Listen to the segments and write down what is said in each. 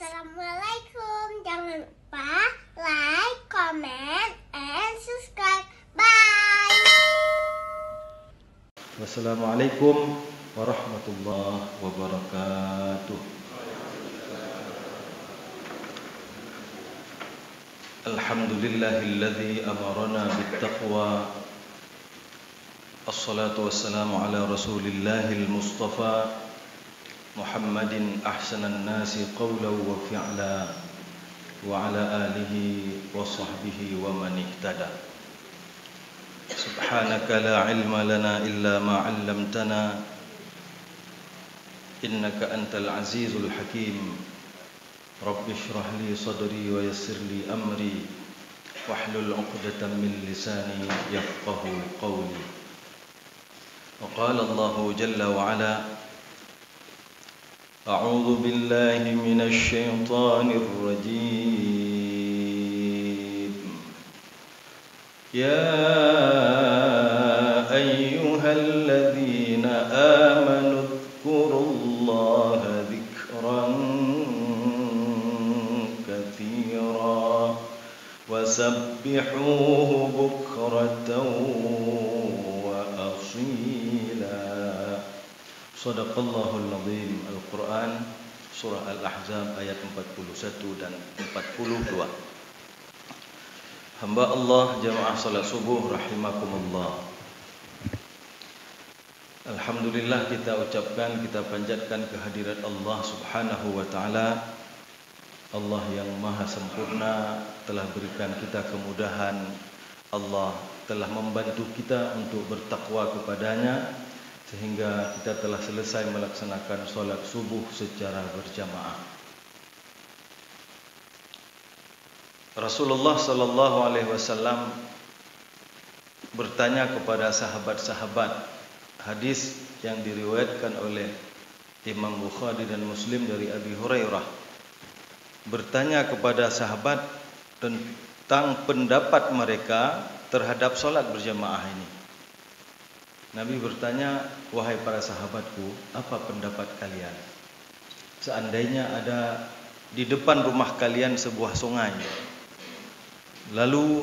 Assalamualaikum. Jangan lupa like, comment, and subscribe. Bye. Wassalamualaikum warahmatullahi wabarakatuh. Alhamdulillahilladzi amarana bittaqwa. Assalatu wassalamu ala rasulillahil mustafa Muhammadin ahsanan nasi qawlan wa fi'la wa ala alihi wa sahbihi wa man ihtada. Subhanaka la ilma lana illa ma 'allamtana innaka antal azizul hakim. Rabbi shrah li sadri wa yassir li amri wahlul 'uqdatam min lisani yafqahu qawli. Wa qala Allahu jalla wa ala أعوذ بالله من الشيطان الرجيم يا أيها الذين آمنوا اذكروا الله ذكرا كثيرا وسبحوه بكرة Sadaqallahul Azim. Al-Quran Surah Al-Ahzab ayat 41 dan 42. Hamba Allah jamaah salat subuh rahimakumullah. Alhamdulillah kita ucapkan, kita panjatkan kehadirat Allah subhanahu wa ta'ala. Allah yang maha sempurna telah berikan kita kemudahan. Allah telah membantu kita untuk bertakwa kepadanya, sehingga kita telah selesai melaksanakan solat subuh secara berjamaah. Rasulullah sallallahu alaihi wasallam bertanya kepada sahabat-sahabat, hadis yang diriwayatkan oleh Imam Bukhari dan Muslim dari Abi Hurairah, bertanya kepada sahabat tentang pendapat mereka terhadap solat berjamaah ini. Nabi bertanya, wahai para sahabatku, apa pendapat kalian? Seandainya ada di depan rumah kalian sebuah sungai, lalu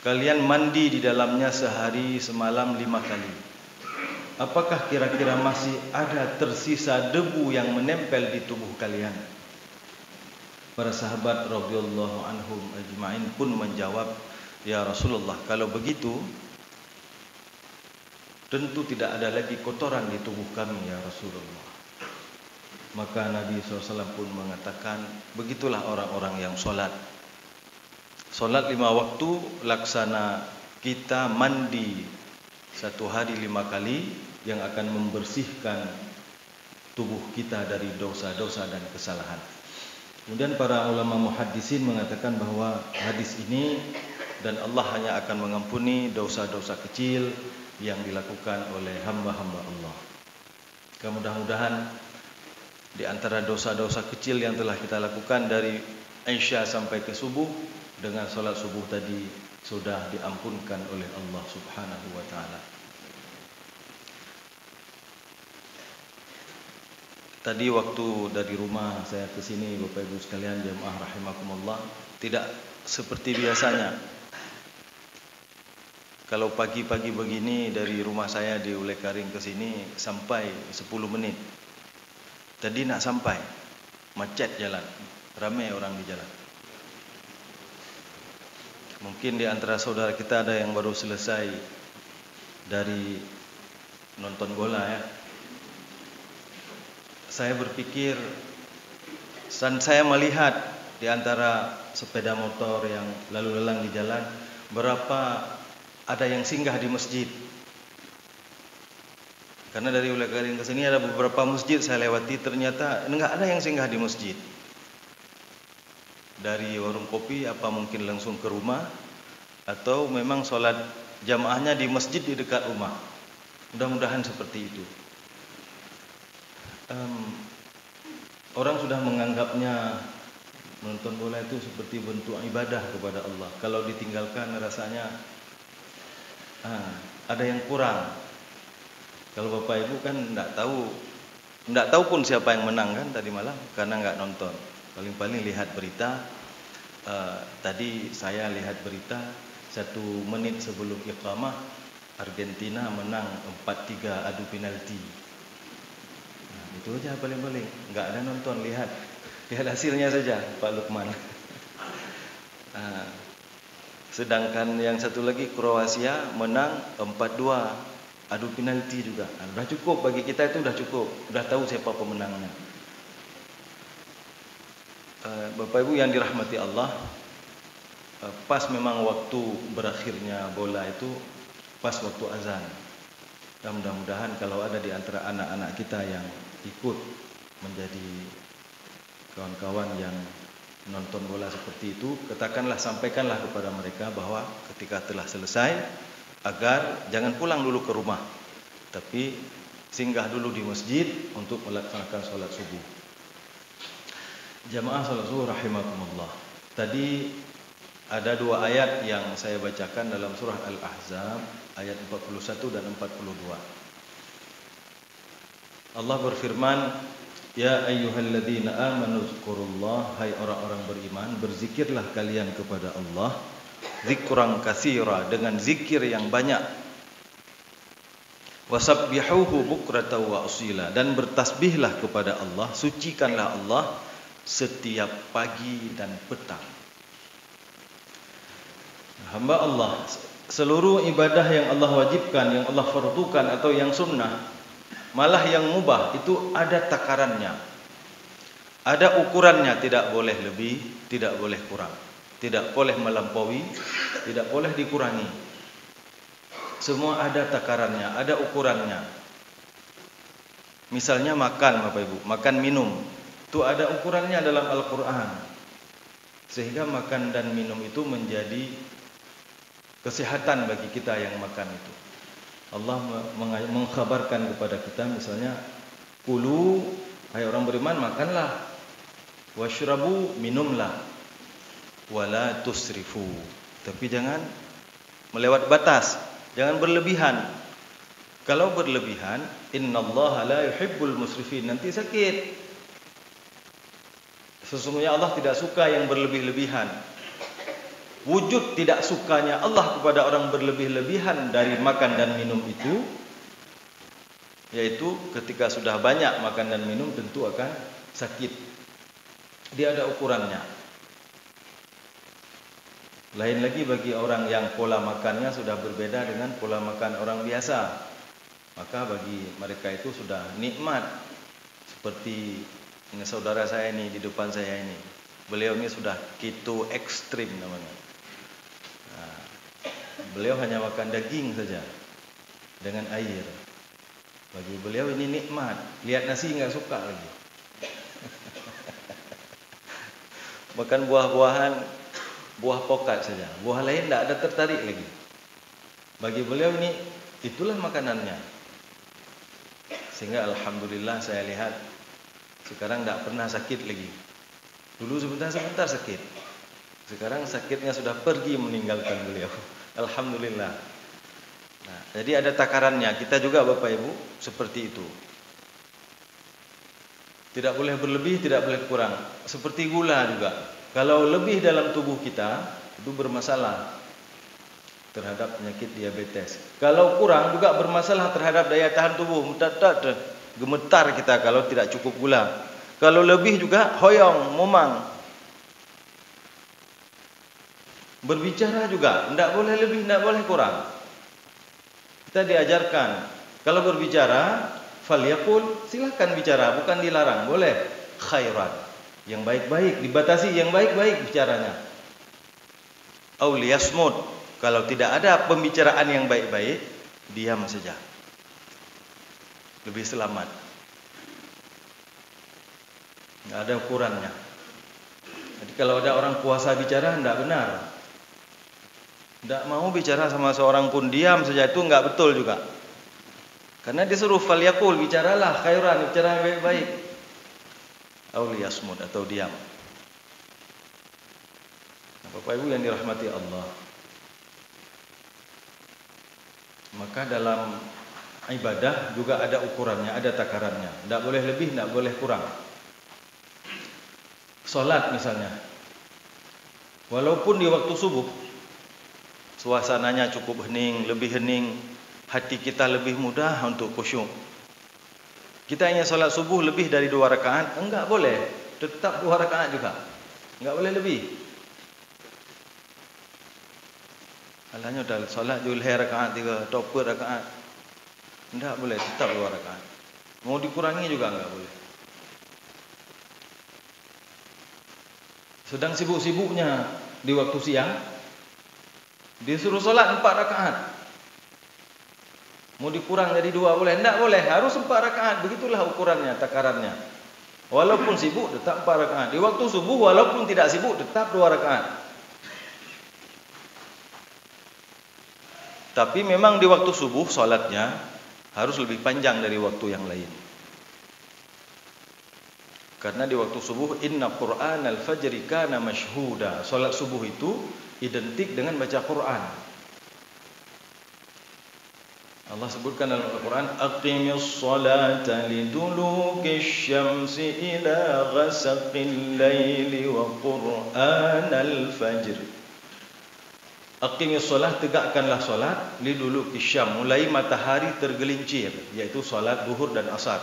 kalian mandi di dalamnya sehari semalam 5 kali, apakah kira-kira masih ada tersisa debu yang menempel di tubuh kalian? Para sahabat radhiyallahu anhum ajma'in pun menjawab, ya Rasulullah, kalau begitu tentu tidak ada lagi kotoran di tubuh kami ya Rasulullah. Maka Nabi SAW pun mengatakan, begitulah orang-orang yang solat. Solat 5 waktu laksana kita mandi 1 hari 5 kali yang akan membersihkan tubuh kita dari dosa-dosa dan kesalahan. Kemudian para ulama muhaddisin mengatakan bahwa hadis ini dan Allah hanya akan mengampuni dosa-dosa kecil yang dilakukan oleh hamba-hamba Allah. Mudah-mudahan di antara dosa-dosa kecil yang telah kita lakukan dari Isya sampai ke subuh, dengan salat subuh tadi sudah diampunkan oleh Allah Subhanahu wa taala. Tadi waktu dari rumah saya ke sini, Bapak Ibu sekalian jemaah rahimakumullah, tidak seperti biasanya. Kalau pagi-pagi begini dari rumah saya di Ulekaring ke sini sampai 10 menit. Tadi nak sampai, macet jalan, ramai orang di jalan. Mungkin di antara saudara kita ada yang baru selesai dari nonton bola ya. Saya berpikir dan saya melihat di antara sepeda motor yang lalu lalang di jalan, berapa ada yang singgah di masjid. Karena dari Ulekaring ke sini ada beberapa masjid saya lewati, ternyata enggak ada yang singgah di masjid. Dari warung kopi apa mungkin langsung ke rumah, atau memang sholat jamaahnya di masjid di dekat rumah. Mudah-mudahan seperti itu. Orang sudah menganggapnya nonton bola itu seperti bentuk ibadah kepada Allah. Kalau ditinggalkan rasanya ada yang kurang. Kalau Bapak Ibu kan tidak tahu Nggak tahu pun siapa yang menang kan tadi malam karena nggak nonton. Paling-paling lihat berita. Tadi saya lihat berita 1 menit sebelum iqamah Argentina menang 4-3 adu penalti. Nah, itu aja paling-paling. Nggak ada nonton, lihat hasilnya saja Pak Lukman. Sedangkan yang satu lagi Kroasia menang 4-2 adu penalti juga. Nah, sudah cukup bagi kita, itu sudah cukup. Sudah tahu siapa pemenangnya. Bapak Ibu yang dirahmati Allah, pas memang waktu berakhirnya bola itu pas waktu azan. Dan mudah-mudahan kalau ada di antara anak-anak kita yang ikut menjadi kawan-kawan yang nonton bola seperti itu, sampaikanlah kepada mereka bahwa ketika telah selesai agar jangan pulang dulu ke rumah, tapi singgah dulu di masjid untuk melaksanakan sholat subuh. Jamaah sholat subuh rahimakumullah. Tadi ada 2 ayat yang saya bacakan dalam surah Al-Ahzab ayat 41 dan 42. Allah berfirman, ya ayyuhalladzina amanu dzkurullah, hai orang-orang beriman, berzikirlah kalian kepada Allah, zikran katsira, dengan zikir yang banyak. Wasabbihuhu bukratan wa asila, dan bertasbihlah kepada Allah, sucikanlah Allah setiap pagi dan petang. Hamba Allah, seluruh ibadah yang Allah wajibkan, yang Allah fardukan atau yang sunnah, malah yang mubah, itu ada takarannya, ada ukurannya. Tidak boleh lebih, tidak boleh kurang, tidak boleh melampaui, tidak boleh dikurangi. Semua ada takarannya, ada ukurannya. Misalnya makan, Bapak Ibu, makan minum, itu ada ukurannya dalam Al-Quran. Sehingga makan dan minum itu menjadi kesehatan bagi kita yang makan itu. Allah mengkhabarkan kepada kita, misalnya, kulu, hai orang beriman, makanlah, washrabu, minumlah, wala tusrifu, tapi jangan melewat batas, jangan berlebihan. Kalau berlebihan, innallaha la yuhibbul musrifin, nanti sakit. Sesungguhnya Allah tidak suka yang berlebih-lebihan. Wujud tidak sukanya Allah kepada orang berlebih-lebihan dari makan dan minum itu, yaitu ketika sudah banyak makan dan minum tentu akan sakit. Dia ada ukurannya. Lain lagi bagi orang yang pola makannya sudah berbeda dengan pola makan orang biasa. Maka bagi mereka itu sudah nikmat. Seperti ini saudara saya ini di depan saya ini. Beliau ini sudah keto ekstrim namanya. Nah, beliau hanya makan daging saja dengan air. Bagi beliau ini nikmat. Lihat nasi nggak suka lagi. Makan buah-buahan, buah pokat saja. Buah lain tidak ada tertarik lagi. Bagi beliau ini itulah makanannya. Sehingga alhamdulillah saya lihat sekarang tidak pernah sakit lagi. Dulu sebentar-sebentar sakit. Sekarang sakitnya sudah pergi meninggalkan beliau. Alhamdulillah. Nah, jadi ada takarannya. Kita juga Bapak Ibu seperti itu. Tidak boleh berlebih, tidak boleh kurang. Seperti gula juga. Kalau lebih dalam tubuh kita, itu bermasalah terhadap penyakit diabetes. Kalau kurang juga bermasalah terhadap daya tahan tubuh. Gemetar kita kalau tidak cukup gula. Kalau lebih juga hoyong, momang. Berbicara juga, tidak boleh lebih, tidak boleh kurang. Kita diajarkan, kalau berbicara, falyaqul, silakan bicara, bukan dilarang, boleh. Khairan, yang baik-baik, dibatasi yang baik-baik bicaranya. Aw liyasmut, kalau tidak ada pembicaraan yang baik-baik, diam saja. Lebih selamat. Tidak ada ukurannya. Jadi kalau ada orang puasa bicara, tidak benar. Tidak mau bicara sama seorang pun, diam saja, itu tidak betul juga. Karena disuruh falyaqul, bicaralah khairan, bicara baik-baik. Aw liyasmut, atau diam. Nah, Bapak Ibu yang dirahmati Allah, maka dalam ibadah juga ada ukurannya, ada takarannya. Tidak boleh lebih, tidak boleh kurang. Salat misalnya, walaupun di waktu subuh suasananya cukup hening, lebih hening, hati kita lebih mudah untuk khusyuk. Kita ingin salat subuh lebih dari 2 rakaat, enggak boleh, tetap 2 rakaat juga. Enggak boleh lebih. Alahnya dah salat Zuhur rakaat 3 atau 4 rakaat. Enggak boleh, tetap 2 rakaat. Mau dikurangi juga enggak boleh. Sedang sibuk-sibuknya di waktu siang, disuruh salat 4 rakaat. Mau dikurang jadi 2 boleh? Enggak boleh, harus 4 rakaat. Begitulah ukurannya, takarannya. Walaupun sibuk tetap 4 rakaat. Di waktu subuh walaupun tidak sibuk tetap 2 rakaat. Tapi memang di waktu subuh salatnya harus lebih panjang dari waktu yang lain. Karena di waktu subuh inna Qur'anal fajri kana mashhuda. Salat subuh itu identik dengan baca Quran. Allah sebutkan dalam Al-Quran, aqimis salata liduluki syamsi ila ghasaqil laili wa qur'anal fajr. Aqimis salat, tegakkanlah salat liduluki syam, mulai matahari tergelincir, yaitu salat zuhur dan asar.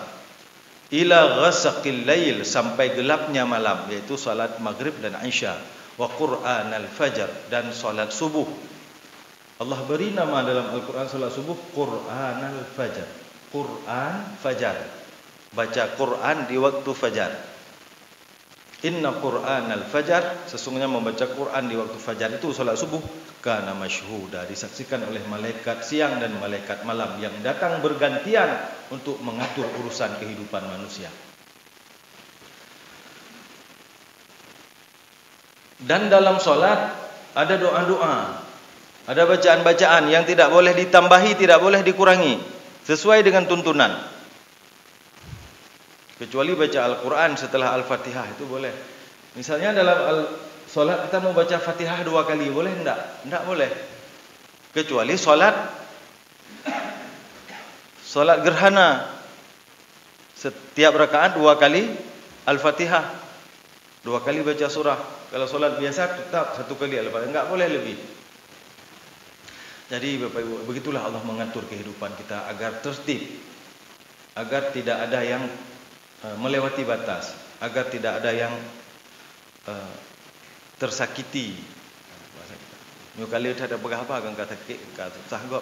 Ila ghasaqil lail, sampai gelapnya malam, yaitu salat maghrib dan isya. Wa qur'anal fajr, dan salat subuh. Allah beri nama dalam Al-Quran salat subuh Quran al-Fajar. Quran Fajar. Baca Quran di waktu fajar. Inna Quran al-Fajar, sesungguhnya membaca Quran di waktu fajar itu salat subuh, kana masyhuda, disaksikan oleh malaikat siang dan malaikat malam yang datang bergantian untuk mengatur urusan kehidupan manusia. Dan dalam salat ada doa-doa, ada bacaan-bacaan yang tidak boleh ditambahi, tidak boleh dikurangi, sesuai dengan tuntunan. Kecuali baca Al-Quran setelah Al-Fatihah, itu boleh. Misalnya dalam solat kita mau baca Fatihah 2 kali, boleh enggak? Enggak boleh. Kecuali solat gerhana, setiap rakaat 2 kali Al-Fatihah, 2 kali baca surah. Kalau solat biasa tetap 1 kali Al-Fatihah, enggak boleh lebih. Jadi Bapak Ibu, begitulah Allah mengatur kehidupan kita agar tertib, agar tidak ada yang melewati batas, agar tidak ada yang tersakiti. Nyo kali ada apa kan kata sahgop,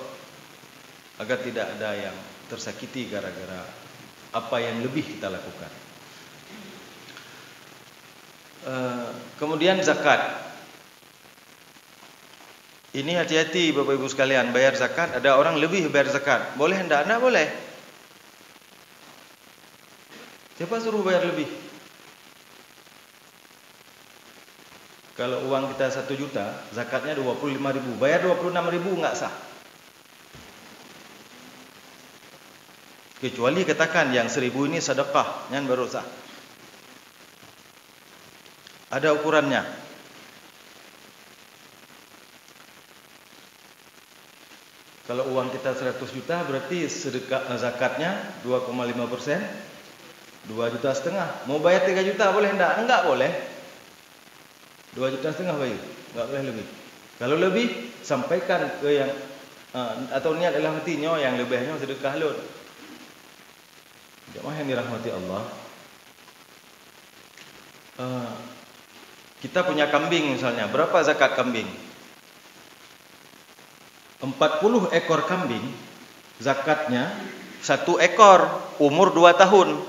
agar tidak ada yang tersakiti gara-gara apa yang lebih kita lakukan. Kemudian zakat. Ini hati-hati Bapak Ibu sekalian, bayar zakat, ada orang lebih bayar zakat. Boleh enggak? Enggak boleh. Siapa suruh bayar lebih? Kalau uang kita 1 juta, zakatnya 25.000, bayar 26.000 enggak sah. Kecuali katakan yang 1.000 ini sedekah, yang baru sah. Ada ukurannya. Kalau uang kita 100 juta berarti zakatnya 2,5%, 2,5 juta. Mau bayar 3 juta boleh enggak? Enggak boleh. 2,5 juta bayu, enggak boleh lebih. Kalau lebih sampaikan ke yang atau niat dalam hatinya yang lebihnya sedekah lun. Jemaah yang dirahmati Allah. Kita punya kambing misalnya, berapa zakat kambing? 40 ekor kambing, zakatnya 1 ekor umur 2 tahun.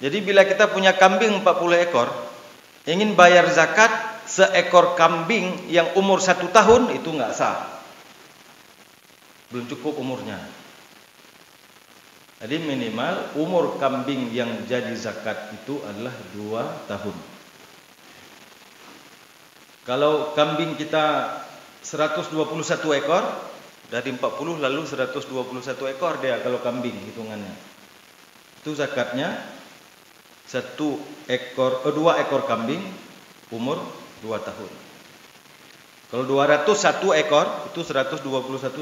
Jadi bila kita punya kambing 40 ekor, ingin bayar zakat seekor kambing yang umur 1 tahun, itu enggak sah. Belum cukup umurnya. Jadi minimal umur kambing yang jadi zakat itu adalah 2 tahun. Kalau kambing kita 121 ekor, dari 40 lalu 121 ekor dia kalau kambing hitungannya. Itu zakatnya 2 ekor kambing umur 2 tahun. Kalau 201 ekor itu 121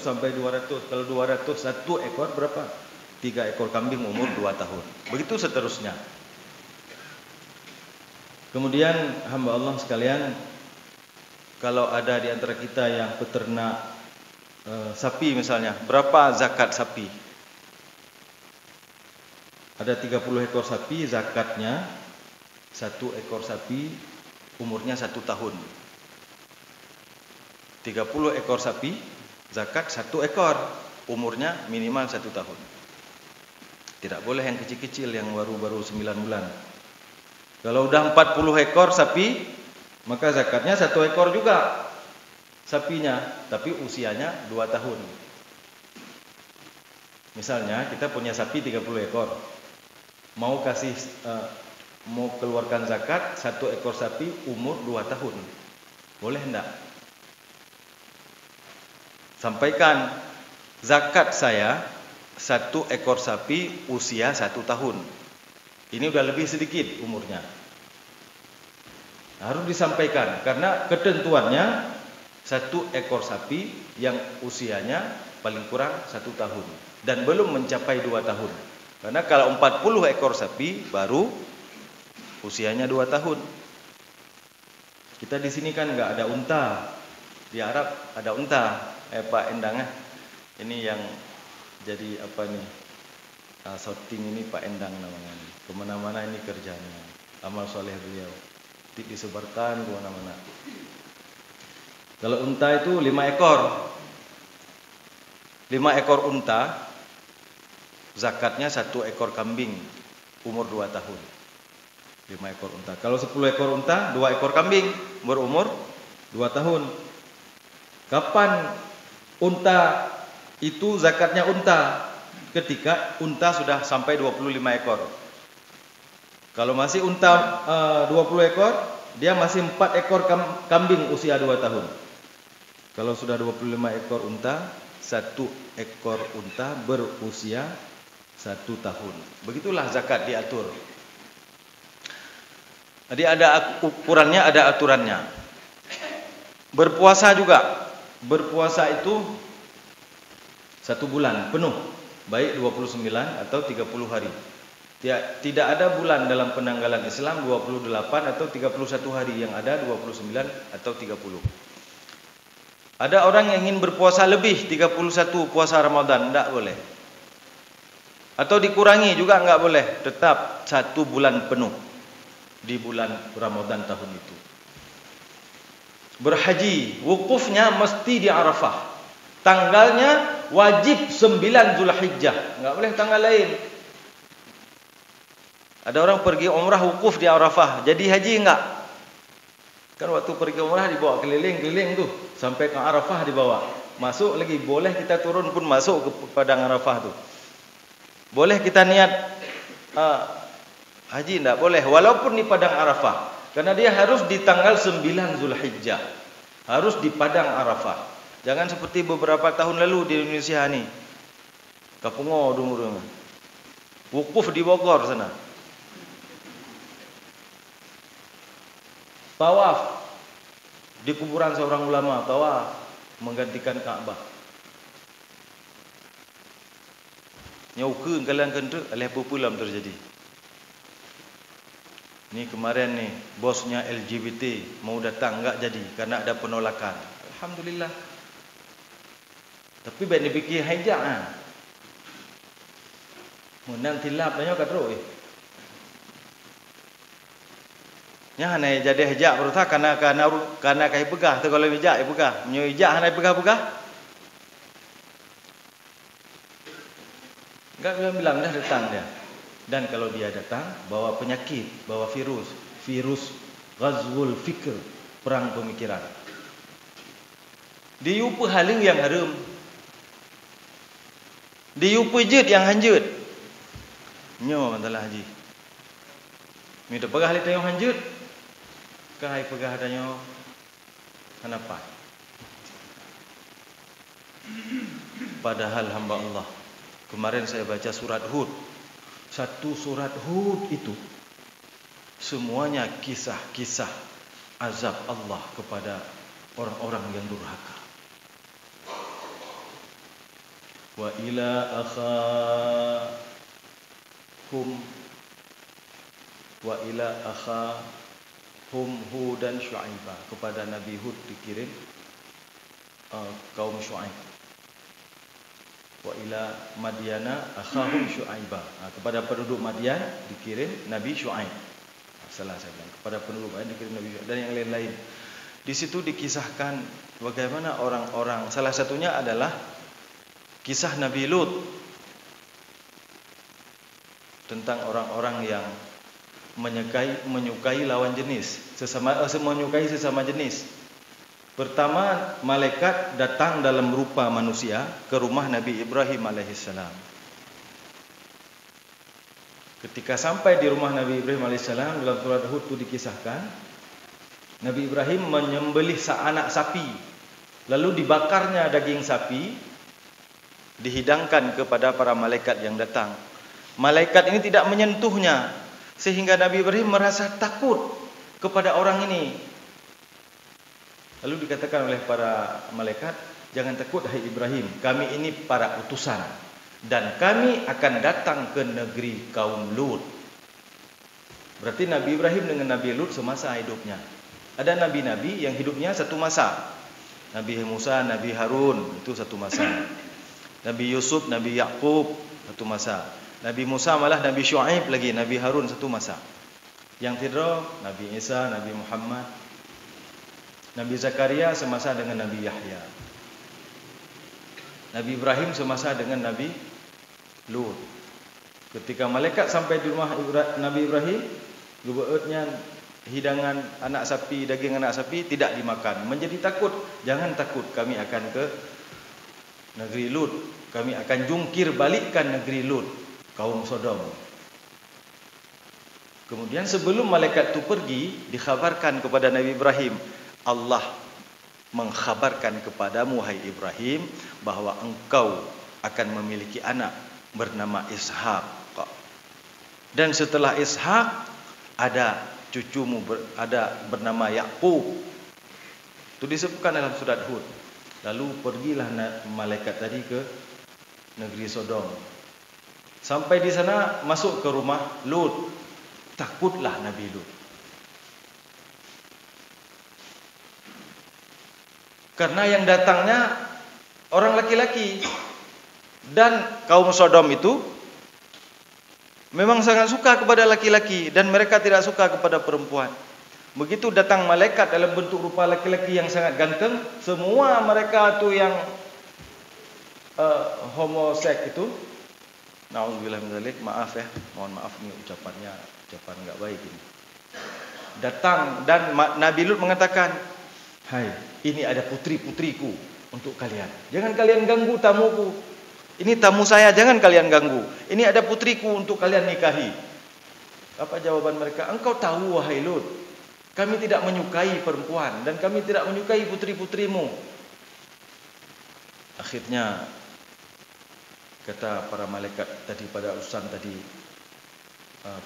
sampai 200. Kalau 201 ekor berapa? 3 ekor kambing umur 2 tahun. Begitu seterusnya. Kemudian hamba Allah sekalian, kalau ada di antara kita yang peternak sapi misalnya, berapa zakat sapi? Ada 30 ekor sapi, zakatnya 1 ekor sapi umurnya 1 tahun. 30 ekor sapi, zakat 1 ekor, umurnya minimal 1 tahun. Tidak boleh yang kecil-kecil, yang baru-baru 9 bulan. Kalau udah 40 ekor sapi, maka zakatnya 1 ekor juga sapinya, tapi usianya 2 tahun. Misalnya kita punya sapi 30 ekor, mau keluarkan zakat 1 ekor sapi umur 2 tahun, boleh enggak? Sampaikan, zakat saya 1 ekor sapi usia 1 tahun. Ini udah lebih sedikit umurnya. Harus disampaikan, karena ketentuannya 1 ekor sapi yang usianya paling kurang 1 tahun dan belum mencapai 2 tahun. Karena kalau 40 ekor sapi baru usianya 2 tahun. Kita di sini kan nggak ada unta. Di Arab ada unta. Pak Endang, ini yang jadi apa nih? Shooting ini Pak Endang namanya. Kemana-mana ini kerjanya. Amal soleh beliau. Disebarkan kemana-mana. Kalau unta itu 5 ekor. 5 ekor unta, zakatnya 1 ekor kambing umur 2 tahun. 5 ekor unta. Kalau 10 ekor unta, 2 ekor kambing berumur 2 tahun. Kapan unta itu zakatnya unta? Ketika unta sudah sampai 25 ekor. Kalau masih unta 20 ekor, dia masih 4 ekor kambing usia 2 tahun. Kalau sudah 25 ekor unta, 1 ekor unta berusia 1 tahun. Begitulah zakat diatur. Jadi ada ukurannya, ada aturannya. Berpuasa juga. Berpuasa itu 1 bulan penuh, baik 29 atau 30 hari. Tidak ada bulan dalam penanggalan Islam 28 atau 31 hari, yang ada 29 atau 30. Ada orang yang ingin berpuasa lebih 31 puasa Ramadan, tidak boleh. Atau dikurangi juga enggak boleh, tetap 1 bulan penuh di bulan Ramadan tahun itu. Berhaji, wukufnya mesti di Arafah. Tanggalnya wajib 9 Zulhijjah, enggak boleh tanggal lain. Ada orang pergi umrah wukuf di Arafah, jadi haji enggak? Kan waktu pergi umrah dibawa keliling-keliling tuh, sampai ke Arafah dibawa. Masuk lagi, boleh kita turun pun masuk ke padang Arafah tuh. Boleh kita niat haji, enggak boleh, walaupun di padang Arafah. Karena dia harus di tanggal 9 Zulhijjah. Harus di padang Arafah. Jangan seperti beberapa tahun lalu di Indonesia nih. Kapungo dumurung. Wukuf di Bogor sana. Tawaf di kuburan seorang ulama, tawaf menggantikan Ka'bah. Nyaukeun kalian kentu oleh apa pula terjadi. Ini kemarin nih bosnya LGBT mau datang enggak jadi karena ada penolakan. Alhamdulillah. Tapi baik dipikir hijab ah. Menang tilap banyak katro nya hanai jadi hijab berutah karena kai pegah tu kalau hijab pegah. Nyo hijab hanai pegah-pegah. Enggak bilang dah datang dia. Dan kalau dia datang bawa penyakit, bawa virus ghazwul fikr, perang pemikiran. Diupu haling yang harum. Diupu jid yang hanjut. Nyo mantalah haji. Mi dah pegah li tayong hanjut. Kai pegah danyo hanapa. Padahal hamba Allah, kemarin saya baca surat Hud. 1 surat Hud itu semuanya kisah-kisah azab Allah kepada orang-orang yang durhaka. Wa ila akhahum Hudan Syu'aibah, kepada Nabi Hud dikirim kaum Syu'aib. Wa ila Madyana akhahum Syu'aibah, kepada penduduk Madyan dikirim Nabi Syu'aib. Salah saya bilang, kepada penduduk Madyan dikirim Nabi Syu'aib, dan yang lain-lain. Di situ dikisahkan bagaimana orang-orang, salah satunya adalah kisah Nabi Lut, tentang orang-orang yang menyukai lawan jenis, menyukai sesama jenis. Pertama, malaikat datang dalam rupa manusia ke rumah Nabi Ibrahim alaihissalam. Ketika sampai di rumah Nabi Ibrahim alaihissalam, dalam surat Hud itu dikisahkan, Nabi Ibrahim menyembelih seanak sapi, lalu dibakarnya daging sapi, dihidangkan kepada para malaikat yang datang. Malaikat ini tidak menyentuhnya, sehingga Nabi Ibrahim merasa takut kepada orang ini. Lalu dikatakan oleh para malaikat, jangan takut hai Ibrahim, kami ini para utusan, dan kami akan datang ke negeri kaum Lut. Berarti Nabi Ibrahim dengan Nabi Lut semasa hidupnya. Ada nabi-nabi yang hidupnya satu masa. Nabi Musa, Nabi Harun, itu satu masa. Nabi Yusuf, Nabi Yakub, satu masa. Nabi Musa malah Nabi Syu'aib lagi, Nabi Harun satu masa. Yang tiga, Nabi Isa, Nabi Muhammad. Nabi Zakaria semasa dengan Nabi Yahya. Nabi Ibrahim semasa dengan Nabi Lut. Ketika malaikat sampai di rumah Nabi Ibrahim, gebeutnya hidangan anak sapi, daging anak sapi tidak dimakan. Menjadi takut, jangan takut, kami akan ke negeri Lut. Kami akan jungkir balikkan negeri Lut, kaum Sodom. Kemudian sebelum malaikat itu pergi, dikhabarkan kepada Nabi Ibrahim, Allah mengkhabarkan kepadamu hai Ibrahim, bahwa engkau akan memiliki anak bernama Ishak. Dan setelah Ishak ada cucumu ada bernama Yakub. Itu disebutkan dalam surat Hud. Lalu pergilah malaikat tadi ke negeri Sodom. Sampai di sana masuk ke rumah Lut. Takutlah Nabi Lut. Karena yang datangnya orang laki-laki. Dan kaum Sodom itu memang sangat suka kepada laki-laki, dan mereka tidak suka kepada perempuan. Begitu datang malaikat dalam bentuk rupa laki-laki yang sangat ganteng, semua mereka tu yang homoseks itu, na'udzubillah min dzalik, maaf ya, mohon maaf nih ucapan enggak baik ini. Datang dan Nabi Lut mengatakan, hai, ini ada putri-putriku untuk kalian. Jangan kalian ganggu tamuku. Ini tamu saya, jangan kalian ganggu. Ini ada putriku untuk kalian nikahi. Apa jawaban mereka? Engkau tahu wahai Lut, kami tidak menyukai perempuan dan kami tidak menyukai putri-putrimu. Akhirnya kata para malaikat tadi pada utusan tadi,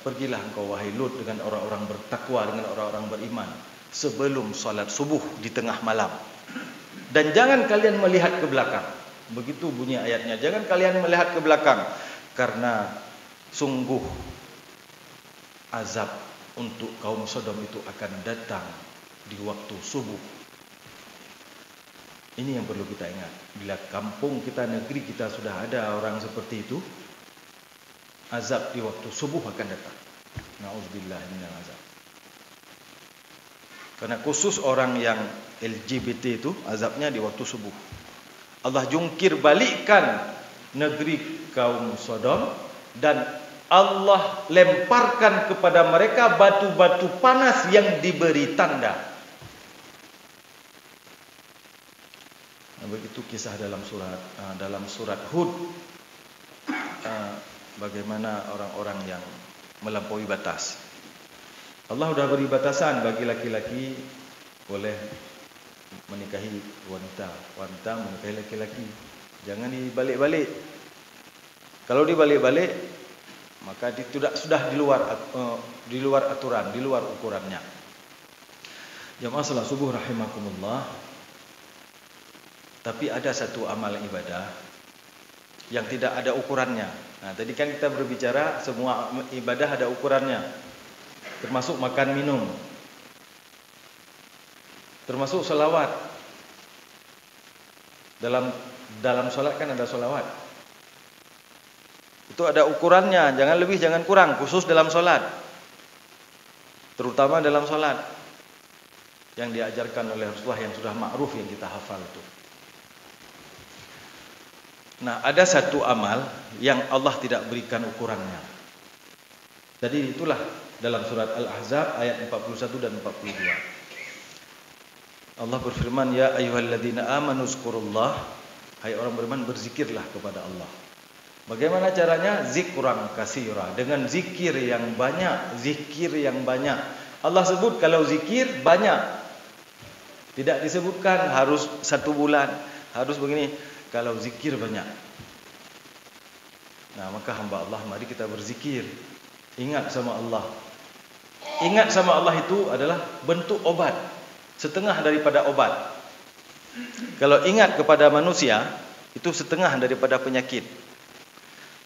pergilah engkau wahai Lut dengan orang-orang bertakwa, dengan orang-orang beriman, sebelum salat subuh di tengah malam. Dan jangan kalian melihat ke belakang. Begitu bunyi ayatnya, jangan kalian melihat ke belakang, karena sungguh azab untuk kaum Sodom itu akan datang di waktu subuh. Ini yang perlu kita ingat. Bila kampung kita, negeri kita sudah ada orang seperti itu, azab di waktu subuh akan datang. Na'udzubillah minal azab. Karena khusus orang yang LGBT itu azabnya di waktu subuh. Allah jungkir balikkan negeri kaum Sodom, dan Allah lemparkan kepada mereka batu-batu panas yang diberi tanda. Nah, begitu kisah dalam surat Hud, bagaimana orang-orang yang melampaui batas. Allah sudah beri batasan bagi laki-laki boleh menikahi wanita, wanita menikahi laki-laki. Jangan dibalik-balik. Kalau dibalik-balik, maka sudah di luar aturan, di luar ukurannya. Jamaah salat subuh rahimakumullah. Tapi ada satu amal ibadah yang tidak ada ukurannya. Nah, tadi kan kita berbicara semua ibadah ada ukurannya. Termasuk makan minum. Termasuk selawat. Dalam sholat kan ada selawat. Itu ada ukurannya, jangan lebih jangan kurang, khusus dalam sholat. Terutama dalam sholat yang diajarkan oleh Rasulullah yang sudah ma'ruf yang kita hafal itu. Nah, ada satu amal yang Allah tidak berikan ukurannya. Jadi itulah dalam surat Al-Ahzab ayat 41 dan 42. Allah berfirman, ya ayyuhalladzina amanu zkurullah, hai orang beriman berzikirlah kepada Allah. Bagaimana caranya? Zikran katsira, dengan zikir yang banyak, zikir yang banyak. Allah sebut kalau zikir banyak. Tidak disebutkan harus 1 bulan, harus begini. Kalau zikir banyak. Nah, maka hamba Allah, mari kita berzikir. Ingat sama Allah. Ingat sama Allah itu adalah bentuk obat. Setengah daripada obat. Kalau ingat kepada manusia, itu setengah daripada penyakit.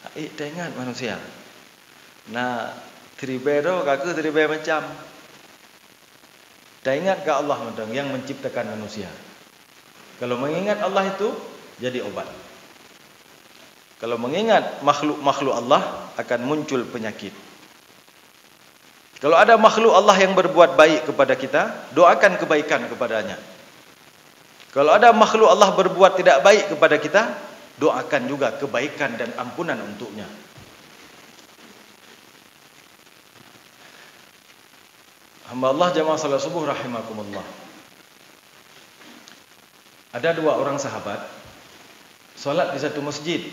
Tak ingat manusia. Nah, tribero kaku tribe macam. Tak ingat ke Allah yang menciptakan manusia. Kalau mengingat Allah itu jadi obat. Kalau mengingat makhluk-makhluk Allah akan muncul penyakit. Kalau ada makhluk Allah yang berbuat baik kepada kita, doakan kebaikan kepadanya. Kalau ada makhluk Allah berbuat tidak baik kepada kita, doakan juga kebaikan dan ampunan untuknya. Hamba Allah jamaah salat subuh rahimakumullah. Ada 2 orang sahabat solat di satu masjid.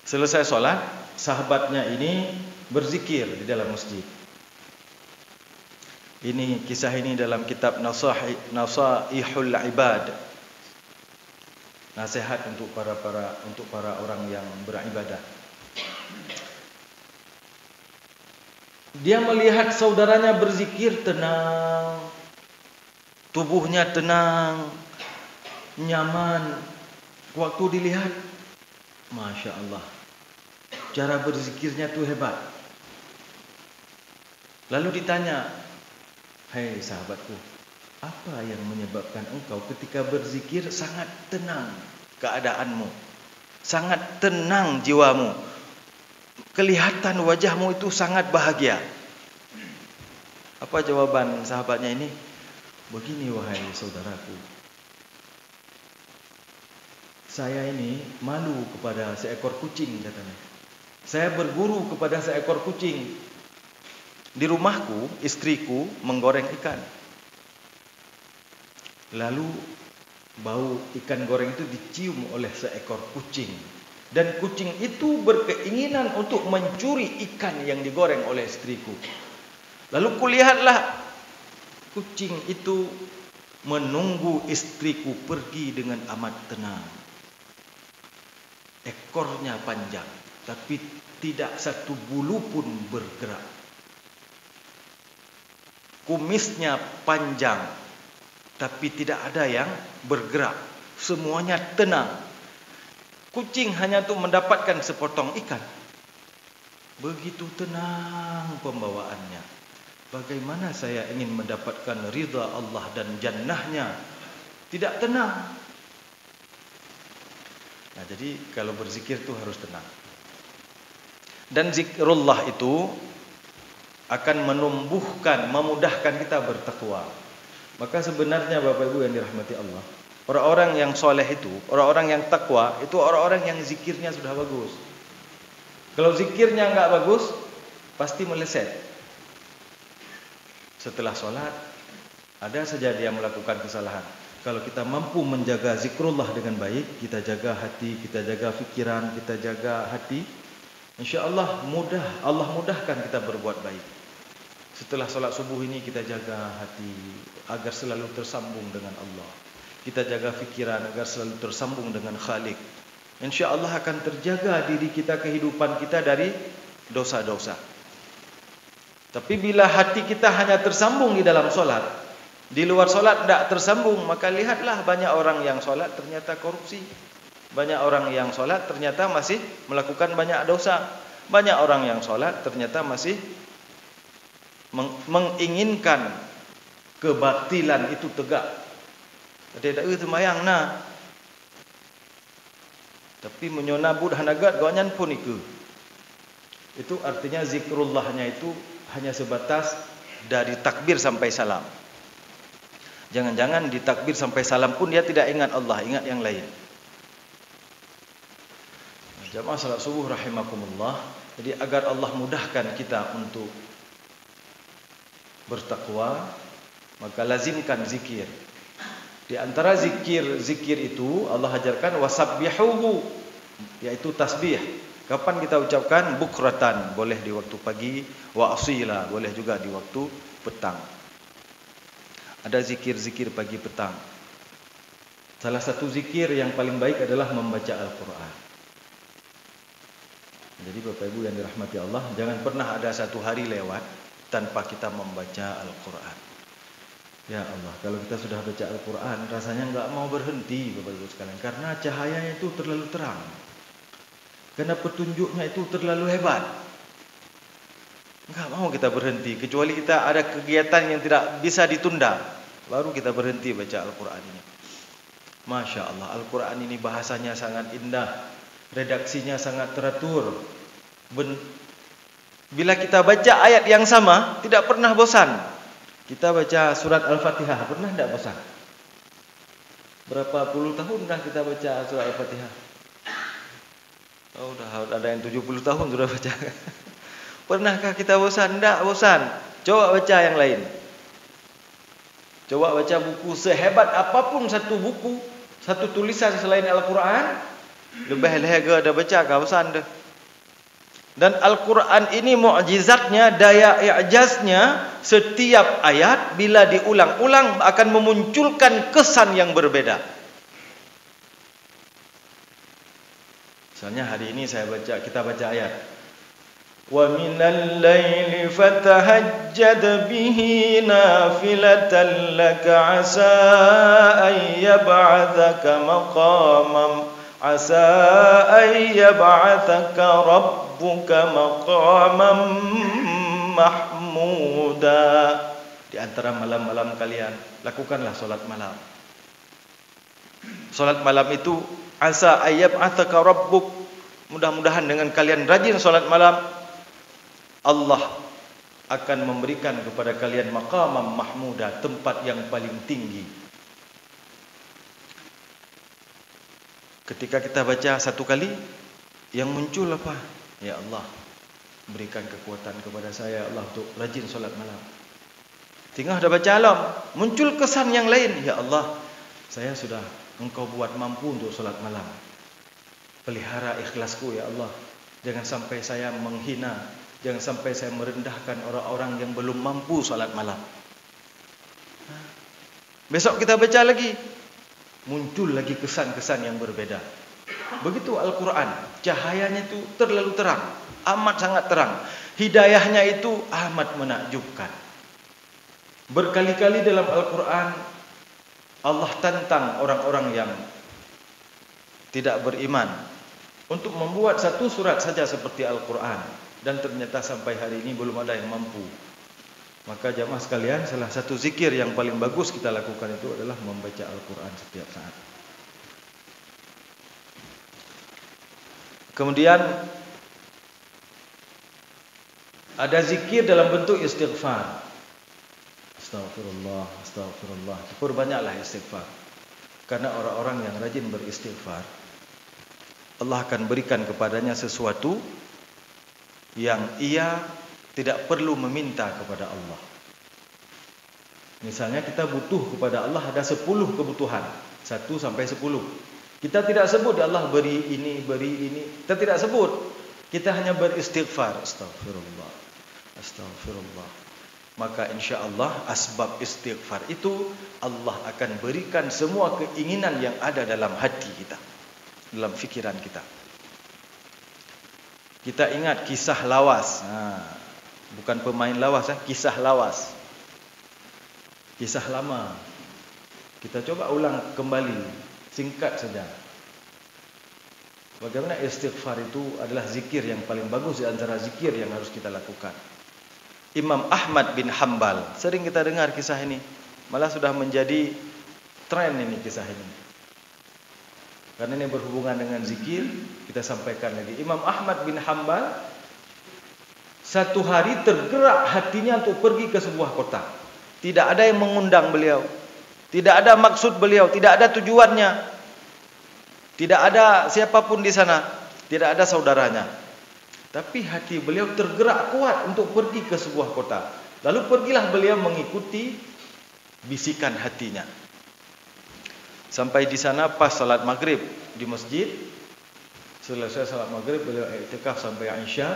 Selesai solat, sahabatnya ini berzikir di dalam masjid. Ini kisah ini dalam kitab Nasaihul Ibad. Nasihat untuk para orang yang beribadah. Dia melihat saudaranya berzikir tenang, tubuhnya tenang, nyaman. Waktu dilihat, Masya Allah, cara berzikirnya tuh hebat. Lalu ditanya, hei sahabatku, apa yang menyebabkan engkau ketika berzikir sangat tenang keadaanmu, sangat tenang jiwamu, kelihatan wajahmu itu sangat bahagia? Apa jawaban sahabatnya ini? Begini wahai saudaraku, saya ini malu kepada seekor kucing katanya. Saya berguru kepada seekor kucing. Di rumahku, istriku menggoreng ikan. Lalu bau ikan goreng itu dicium oleh seekor kucing. Dan kucing itu berkeinginan untuk mencuri ikan yang digoreng oleh istriku. Lalu kulihatlah kucing itu menunggu istriku pergi dengan amat tenang. Ekornya panjang, tapi tidak satu bulu pun bergerak. Kumisnya panjang, tapi tidak ada yang bergerak. Semuanya tenang. Kucing hanya untuk mendapatkan sepotong ikan. Begitu tenang pembawaannya. Bagaimana saya ingin mendapatkan ridha Allah dan jannahnya? Tidak tenang. Nah, jadi kalau berzikir itu harus tenang. Dan zikrullah itu akan menumbuhkan, memudahkan kita bertakwa. Maka sebenarnya Bapak Ibu yang dirahmati Allah, orang-orang yang soleh itu, orang-orang yang takwa itu orang-orang yang zikirnya sudah bagus. Kalau zikirnya enggak bagus, pasti meleset. Setelah sholat, ada saja dia melakukan kesalahan. Kalau kita mampu menjaga zikrullah dengan baik, kita jaga hati, kita jaga fikiran, kita jaga hati, insya Allah Allah mudahkan kita berbuat baik. Setelah sholat subuh ini kita jaga hati agar selalu tersambung dengan Allah. Kita jaga fikiran agar selalu tersambung dengan Khalik. Insya Allah akan terjaga diri kita, kehidupan kita dari dosa-dosa. Tapi bila hati kita hanya tersambung di dalam sholat, Di luar solat tidak tersambung, maka lihatlah banyak orang yang solat ternyata korupsi. Banyak orang yang solat ternyata masih melakukan banyak dosa. Banyak orang yang solat ternyata masih menginginkan kebatilan itu tegak. Tidak semayang nah. Tapi menyona bud hanagat goanyan pun iku. Itu artinya zikrullahnya itu hanya sebatas dari takbir sampai salam. Jangan-jangan di takbir sampai salam pun dia tidak ingat Allah, ingat yang lain. Jamaah salat subuh rahimakumullah. Jadi agar Allah mudahkan kita untuk bertakwa, maka lazimkan zikir. Di antara zikir itu Allah ajarkan wasabbihuhu, yaitu tasbih. Kapan kita ucapkan? Bukratan, boleh di waktu pagi, wa asila, boleh juga di waktu petang. Ada zikir-zikir pagi petang. Salah satu zikir yang paling baik adalah membaca Al-Quran. Jadi Bapak Ibu yang dirahmati Allah, jangan pernah ada satu hari lewat tanpa kita membaca Al-Quran. Ya Allah, kalau kita sudah baca Al-Quran, rasanya enggak mau berhenti Bapak Ibu sekalian. Karena cahayanya itu terlalu terang. Karena petunjuknya itu terlalu hebat. Enggak mau kita berhenti, kecuali kita ada kegiatan yang tidak bisa ditunda. Baru kita berhenti baca Al-Quran ini. Masya Allah, Al-Quran ini bahasanya sangat indah. Redaksinya sangat teratur. Bila kita baca ayat yang sama, tidak pernah bosan. Kita baca surat Al-Fatihah, pernah tidak bosan? Berapa puluh tahun dah kita baca surat Al-Fatihah? Oh, udah ada yang 70 tahun sudah baca. Pernahkah kita bosan? Tidak bosan. Coba baca yang lain. Coba baca buku sehebat apapun satu buku, satu tulisan selain Al-Quran, lebih lega dah baca, kau bosan dah. Dan Al-Quran ini mukjizatnya, daya i'jaznya, setiap ayat bila diulang-ulang akan memunculkan kesan yang berbeda. Misalnya hari ini kita baca ayat. Wa minal laili fatahajjad bihi nafilatan laka asa an yab'athaka maqamam rabbuka maqamam mahmuda. Di antara malam-malam kalian lakukanlah solat malam. Solat malam itu asa ayyab'atsaka rabbuk, mudah-mudahan dengan kalian rajin solat malam, Allah akan memberikan kepada kalian maqamam mahmuda, tempat yang paling tinggi. Ketika kita baca satu kali, yang muncul apa? Ya Allah, berikan kekuatan kepada saya Allah untuk rajin solat malam. Tinggal dah baca alam, muncul kesan yang lain. Ya Allah, saya sudah Engkau buat mampu untuk solat malam. Pelihara ikhlasku ya Allah. Jangan sampai saya menghina, jangan sampai saya merendahkan orang-orang yang belum mampu solat malam. Besok kita baca lagi, muncul lagi kesan-kesan yang berbeda. Begitu Al-Quran, cahayanya itu terlalu terang, amat sangat terang. Hidayahnya itu amat menakjubkan. Berkali-kali dalam Al-Quran Allah tantang orang-orang yang tidak beriman untuk membuat satu surat saja seperti Al-Quran, dan ternyata sampai hari ini belum ada yang mampu. Maka jamaah sekalian, salah satu zikir yang paling bagus kita lakukan itu adalah membaca Al-Quran setiap saat. Kemudian ada zikir dalam bentuk istighfar. Astagfirullah, astagfirullah. Perbanyaklah istighfar. Karena orang-orang yang rajin beristighfar, Allah akan berikan kepadanya sesuatu yang ia tidak perlu meminta kepada Allah. Misalnya kita butuh kepada Allah ada 10 kebutuhan, 1 sampai 10. Kita tidak sebut Allah beri ini, beri ini. Kita tidak sebut. Kita hanya beristighfar. Astagfirullah, astagfirullah. Maka insya Allah asbab istighfar itu Allah akan berikan semua keinginan yang ada dalam hati kita, dalam fikiran kita. Kita ingat kisah lawas. Bukan pemain lawas, kisah lawas. Kisah lama. Kita coba ulang kembali, singkat saja. Bagaimana istighfar itu adalah zikir yang paling bagus di antara zikir yang harus kita lakukan. Imam Ahmad bin Hanbal, sering kita dengar kisah ini. Malah sudah menjadi tren ini kisah ini. Karena ini berhubungan dengan zikir, kita sampaikan lagi. Imam Ahmad bin Hanbal satu hari tergerak hatinya untuk pergi ke sebuah kota. Tidak ada yang mengundang beliau. Tidak ada maksud beliau, tidak ada tujuannya. Tidak ada siapapun di sana, tidak ada saudaranya. Tapi hati beliau tergerak kuat untuk pergi ke sebuah kota. Lalu pergilah beliau mengikuti bisikan hatinya. Sampai di sana pas salat maghrib di masjid. Selesai salat maghrib beliau iktikaf sampai Isya.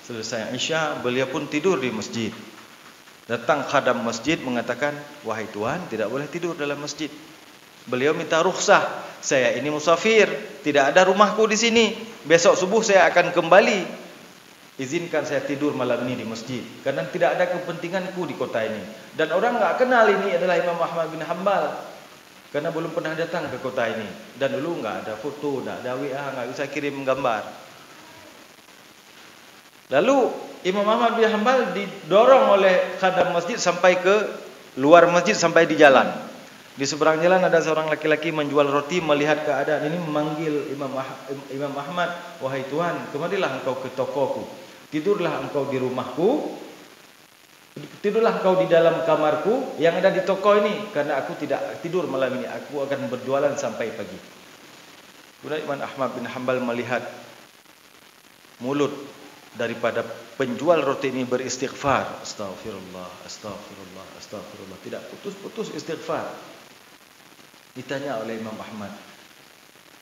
Selesai Isya beliau pun tidur di masjid. Datang khadam masjid mengatakan, wahai Tuan, tidak boleh tidur dalam masjid. Beliau minta rukhsah, saya ini musafir, tidak ada rumahku di sini. Besok subuh saya akan kembali. Izinkan saya tidur malam ini di masjid, karena tidak ada kepentinganku di kota ini. Dan orang enggak kenal ini adalah Imam Ahmad bin Hanbal, karena belum pernah datang ke kota ini. Dan dulu enggak ada foto, enggak ada WA, enggak bisa kirim gambar. Lalu Imam Ahmad bin Hanbal didorong oleh khadam masjid sampai ke luar masjid, sampai di jalan. Di seberang jalan ada seorang laki-laki menjual roti, melihat keadaan ini memanggil Imam Ahmad, wahai Tuan, kemarilah engkau ke tokoku. Tidurlah engkau di rumahku. Tidurlah engkau di dalam kamarku yang ada di toko ini, karena aku tidak tidur malam ini, aku akan berjualan sampai pagi. Kemudian Imam Ahmad bin Hanbal melihat mulut daripada penjual roti ini beristighfar, astagfirullah, astagfirullah, astagfirullah, tidak putus-putus istighfar. Ditanya oleh Imam Ahmad,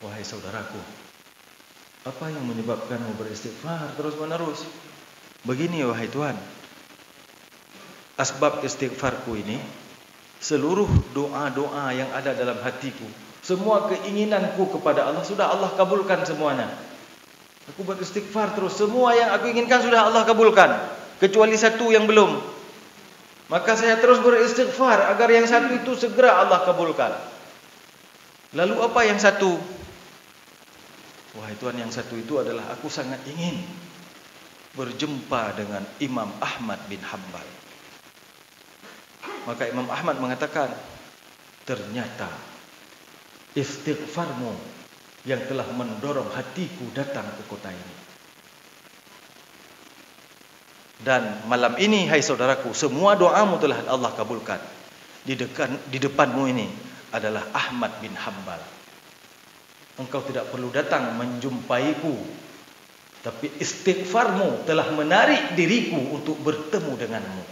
wahai saudaraku, apa yang menyebabkanmu beristighfar terus-menerus? Begini wahai Tuan, asbab istighfarku ini, seluruh doa-doa yang ada dalam hatiku, semua keinginanku kepada Allah, sudah Allah kabulkan semuanya. Aku beristighfar terus, semua yang aku inginkan sudah Allah kabulkan, kecuali satu yang belum. Maka saya terus beristighfar agar yang satu itu segera Allah kabulkan. Lalu apa yang satu? Wahai Tuhan, yang satu itu adalah aku sangat ingin berjumpa dengan Imam Ahmad bin Hanbal. Maka Imam Ahmad mengatakan, ternyata istighfarmu yang telah mendorong hatiku datang ke kota ini. Dan malam ini, hai saudaraku, semua doamu telah Allah kabulkan. Di depanmu ini adalah Ahmad bin Hanbal. Engkau tidak perlu datang menjumpaiku, tapi istighfarmu telah menarik diriku untuk bertemu denganmu.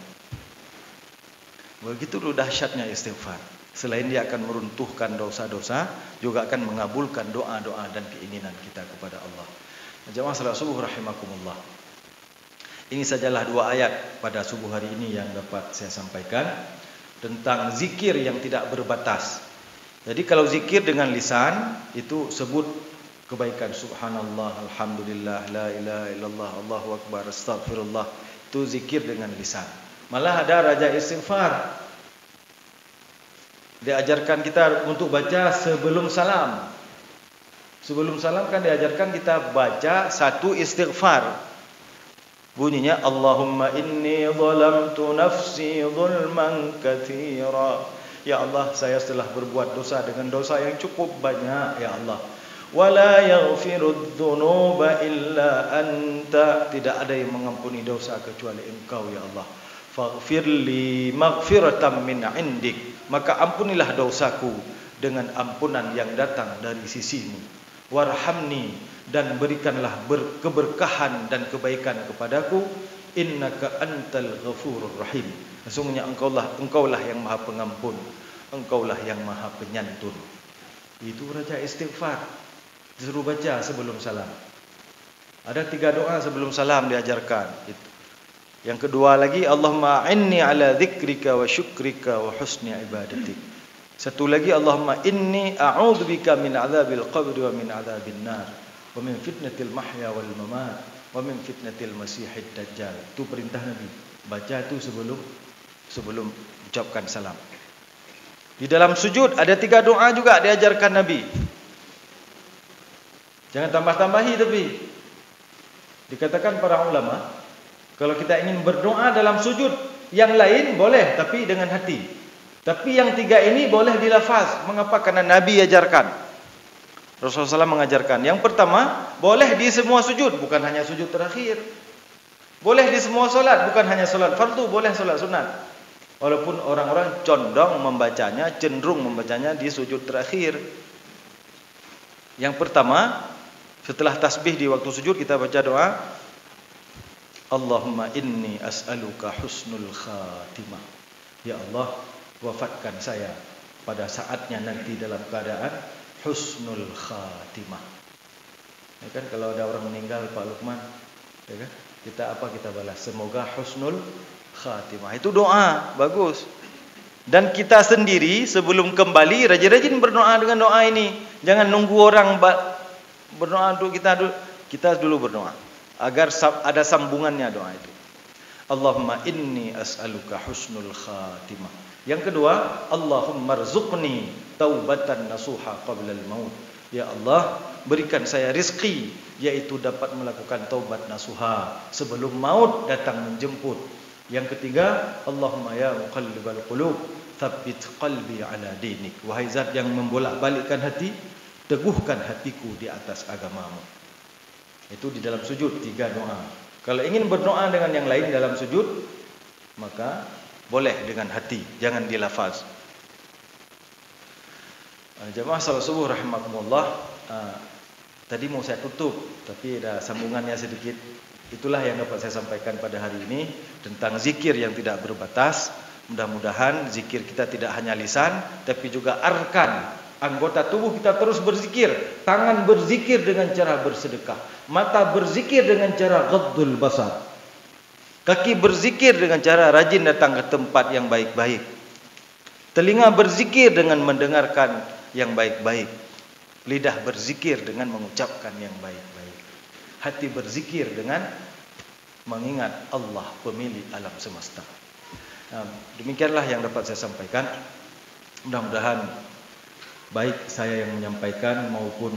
Begitu dahsyatnya istighfar. Selain dia akan meruntuhkan dosa-dosa, juga akan mengabulkan doa-doa dan keinginan kita kepada Allah. Jamaah salat subuh rahimakumullah. Ini sajalah 2 ayat pada subuh hari ini yang dapat saya sampaikan tentang zikir yang tidak berbatas. Jadi kalau zikir dengan lisan itu sebut kebaikan, subhanallah, alhamdulillah, la ilaha illallah, Allahu akbar, astagfirullah. Itu zikir dengan lisan. Malah ada raja istighfar. Diajarkan kita untuk baca sebelum salam. Sebelum salam kan diajarkan kita baca satu istighfar. Bunyinya Allahumma inni zalamtu nafsi zulman katsira. Ya Allah, saya telah berbuat dosa dengan dosa yang cukup banyak, ya Allah. Wala yaghfirudz dzunuba illa anta. Tidak ada yang mengampuni dosa kecuali Engkau, ya Allah. Faghfirli maghfiratan min indik. Maka ampunilah dosaku dengan ampunan yang datang dari sisimu. Warhamni, dan berikanlah keberkahan dan kebaikan kepadaku. Innaka antal ghafurur rahim. Sesungguhnya engkaulah yang maha pengampun, engkaulah yang maha penyantun. Itu raja istighfar. Disuruh baca sebelum salam. Ada 3 doa sebelum salam diajarkan. Yang kedua lagi, Allahumma inni ala dzikrika wa syukrika wa husni ibadatik. Satu lagi, Allahumma inni a'udzubika min adzabil qabri wa min adzabin nar wa min fitnatil mahya wal mamat wa min fitnatil masiihid dajjal. Itu perintah Nabi. Baca itu sebelum sebelum ucapkan salam. Di dalam sujud ada 3 doa juga diajarkan Nabi. Jangan tambah-tambahi tapi. Dikatakan para ulama, kalau kita ingin berdoa dalam sujud, yang lain boleh tapi dengan hati. Tapi yang 3 ini boleh dilafaz. Mengapa? Karena Nabi ajarkan. Rasulullah SAW mengajarkan. Yang pertama, boleh di semua sujud, bukan hanya sujud terakhir. Boleh di semua solat, bukan hanya solat fardu, boleh solat sunat. Walaupun orang-orang condong membacanya, cenderung membacanya di sujud terakhir. Yang pertama, setelah tasbih di waktu sujud kita baca doa, Allahumma inni as'aluka husnul khatimah. Ya Allah, wafatkan saya pada saatnya nanti dalam keadaan husnul khatimah. Ya kan, kalau ada orang meninggal Pak Lukman, ya kan, kita balas? Semoga husnul khatimah. Itu doa, bagus. Dan kita sendiri sebelum kembali rajin-rajin berdoa dengan doa ini. Jangan nunggu orang berdoa untuk kita dulu. Kita dulu berdoa agar ada sambungannya doa itu. Allahumma inni as'aluka husnul khatimah. Yang kedua, Allahumma rzuqni taubatan nasuha qabla al-maut. Ya Allah, berikan saya rizki, yaitu dapat melakukan taubat nasuha sebelum maut datang menjemput. Yang ketiga, Allahumma ya muqallibal qulub, tsabbit qalbi ala dinik. Wahai zat yang membolak-balikkan hati, teguhkan hatiku di atas agamamu. Itu di dalam sujud 3 doa. Kalau ingin berdoa dengan yang lain dalam sujud, maka boleh dengan hati, jangan dilafaz. Jamaah salat subuh rahimakumullah. Tadi mau saya tutup, tapi ada sambungannya sedikit. Itulah yang dapat saya sampaikan pada hari ini tentang zikir yang tidak berbatas. Mudah-mudahan zikir kita tidak hanya lisan, tapi juga arkan. Anggota tubuh kita terus berzikir. Tangan berzikir dengan cara bersedekah. Mata berzikir dengan cara ghaddul basar. Kaki berzikir dengan cara rajin datang ke tempat yang baik-baik. Telinga berzikir dengan mendengarkan yang baik-baik. Lidah berzikir dengan mengucapkan yang baik-baik. Hati berzikir dengan mengingat Allah pemilik alam semesta. Demikianlah yang dapat saya sampaikan. Mudah-mudahan baik saya yang menyampaikan maupun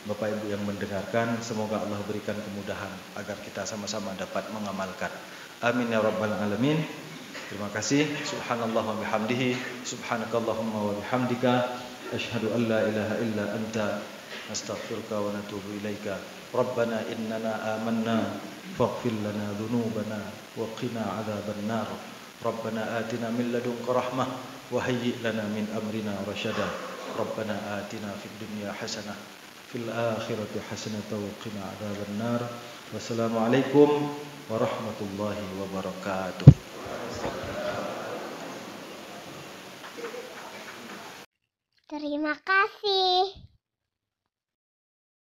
Bapak Ibu yang mendengarkan, semoga Allah berikan kemudahan agar kita sama-sama dapat mengamalkan. Amin ya rabbal alamin. Terima kasih. Subhanallah wa bihamdihi, subhanakallahumma wa bihamdika, asyhadu an la ilaha illa anta, astaghfiruka wa natubu ilaika. Rabbana innana amanna faghfir lana dhunubana wa qina adzaban nar. Rabbana atina min ladunka rahmah wa hayyi lana min amrina rasyada. Rabbana atina fid dunya hasanah fil akhirati hasanatan wa qina adzaban nar. Wassalamualaikum warahmatullahi wabarakatuh. Terima kasih.